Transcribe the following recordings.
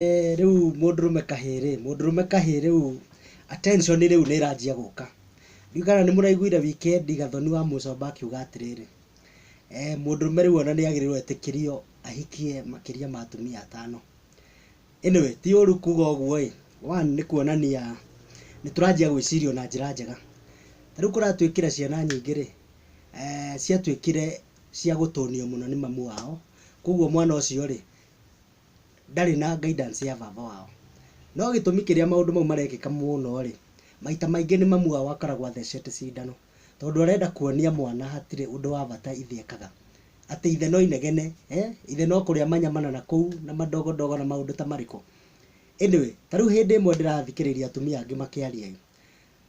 Riu mundurume kahiri riu attention riu ni iranjia guka ndikana ni muraiguire weekend gathoni wa WamuComba Auga atiriri mundurume riu ona ni agirirwo etikirio ahikie makiria ma atumia 5 anyway ti uru kuga uguo one ni kuonania ni turanjia gwicirio na njira njega riu kuratwikira ciana nyingi ri ciatwikire cia gutonio muno ni mamu wao koguo mwana ucio ri ndari na guidance ya baba wao no gitumi kiria maundu mau marekika muno ri maita maingi ni mamu wao akaragwo athecete cindano tondu arenda kuonia mwana hatire undu wa bata ithiekaga ati ithe no inegene ithe no kuria manyamana na kuu na madogo na maundu ta mariko anyway tariu hindi imwe ndirathikiriria atumia angi makiaria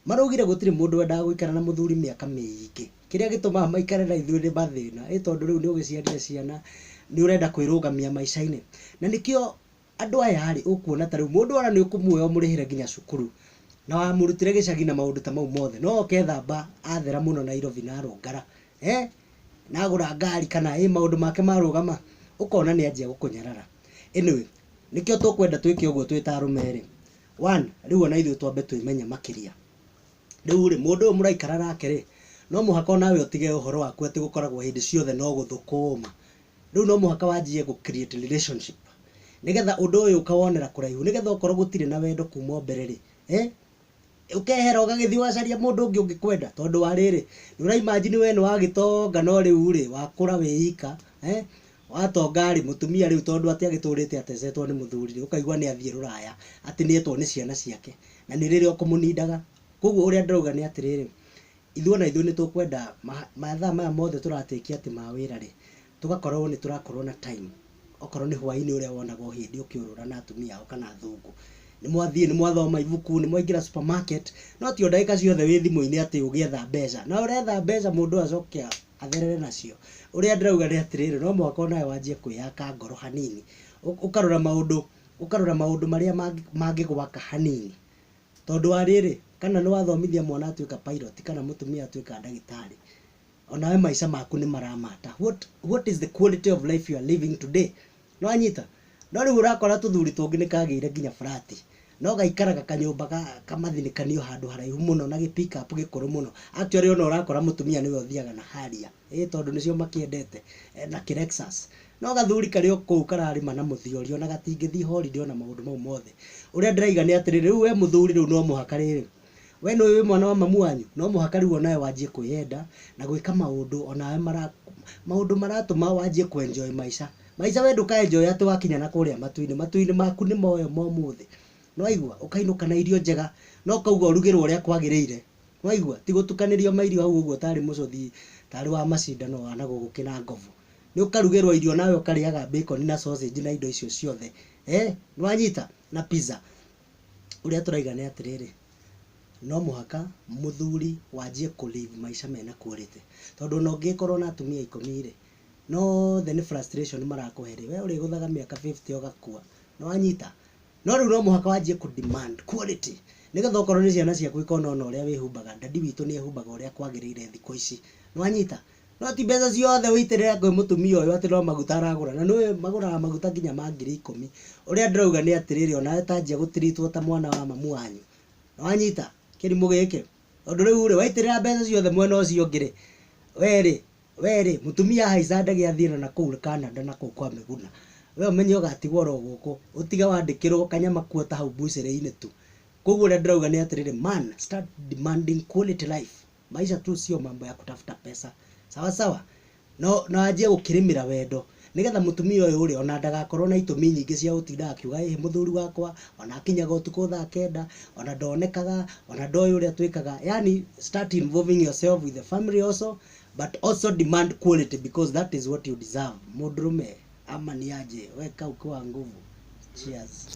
marugire gutire mundu wendaga guikara na muthuri miaka miingi kiria gituma maikare na ithuĩ ni mathina tondu riu ni ugiciarire ciana ni urenda kwirugamia maica-ini na nikio andu aya ari ukuona tariu mundu ona ni ukumuoya umurihire nginya cukuru na wamurutire gicagi na maundu ta mau mothe no okethamba athera muno Nairobi na arungara na agura ngari kana maundu make marugama ukona ni anjia gukunyarara anyway nikio tukwenda twike uguo twitarume one riu ona ithuĩ twambe twimenya makiria riu ri mundu muraikara nake ri no muhaka nawe utige uhoro waku ati gukoragwo hindi ciothe no guthukuma riu no muhaka wanjie gu create relationship nigetha undu uyu ukawonera kuraihu nigetha ukorwo gutire na wendo kuma mbere ri ukehera ugagithi wacaria mundu ungi ungikwenda tondu wa riri ni ura imagine we ni wagitonga no riu ri wakura wiika watonga ri mutumia riu tondu ati agiturite atecetwo ni muthuri ri ukaigwa ni athie ruraya ati ni etwo ni ciana ciake na ni riri okumunidaga koguo uria ndirauga ni atiriri ithuĩ ni tukwenda mathaa maya mothe turatekia ati ma wira ri tugakorwo ni turakorwo na time okorwo ni hwaini uria wonaga hindi ukiurura na atumia ao kana thungu ni mwathie ni mwathoma ibuku ni mwaingira supermarket no ti ndagika ciothe wi thimu-ini ati ugietha mbeca na uretha mbeca mundu acokia atherere nacio uria ndirauga ni atiriri no mwaka nawe wanjie kwiyaka ngoro hanini ukarora maundu maria mangigwaka hanini tondu wa riri kana ni wathomithia mwana atuika pilot kana mutumia atuika ndagitari onawe maica maku ni maramata what is the quality of life you are living today no anyita no riu urakora tuthuri tungi ni kagire nginya flat no gaikaraga kanyumba kamathinikanio handu haraihu muno na pick up gikuru muno actually ona urakora mutumia niwe uthiaga na haria tondu nicio makiendete na Lexus no gathuri kari kuu kararima na muthiori ona gatingithi holiday ona maundu mau mothe uria ndiraiga ni atiri riu we muthuri riu no muhaka riri we no we mwana wa mamu wanyu no muhaka riu onawe wanjie kwiyenda na gwika maundu onawe maundu maratuma wanjie kuenjoy maica we nduka enjoy ati wakinya na kuria matu-ini maku ni moyo momuthi no aigua ukainuka na irio njega no kauga urugirwo uria kwagiriire no aigua ti gutukanirio mairio hau uguo tari mucothi tari wa macindano wa nago gukina ngovu ni ukarugirwo irio nawe ukariaga bacon na sausage na indo icio ciothe no anyita na pizza uria turaiga ni atiriri no muhaka muthuri wanjie kulive maica mena quality tondu no ngikorwo na atumia 10 ri no then frustration marakuheri we uri guthaga miaka 50 ugakua no anyita no riu no muhaka wanjie ku demand quality nigetha ukorwo ni ciana ciaku ikona ona uria wihumbaga ndadi witu ni ehumbaga uria kwagiriire thiko ici no anyita no ti mbeca ciothe witirira kwi mutumia uyu ati no maguta aragura na no maguraga maguta nginya ma 10,000 uria ndirauga ni atiriri ona tanjia gutiritwo ta mwana wa mamu wanyu no anyita kirimu giki tondu riu ri waitirira mbeca ciothe mwena ucio ngiri weri mutumia haica ndagiathira na kuu Canada na kuu kwa Miguna we umenye ugatigwo ro guku utiga wandikirwo kanyama kuota hau bucere-ini tu koguo uria ndirauga ni atiriri man start demanding quality life maisha tu sio mambo ya kutafuta pesa sawa no anjie gukirimira wendo nigetha mutumia uyu uri ona ndagakorwo na itumi nyingi cia utinda akiuga muthuri wakwa ona akinyaga utuku thaa 9 ona ndonekaga ona ndoy uria twikaga yani start involving yourself with the family also but also demand quality because that is what you deserve mudurume ama ni aje weka ukiwa nguvu cheers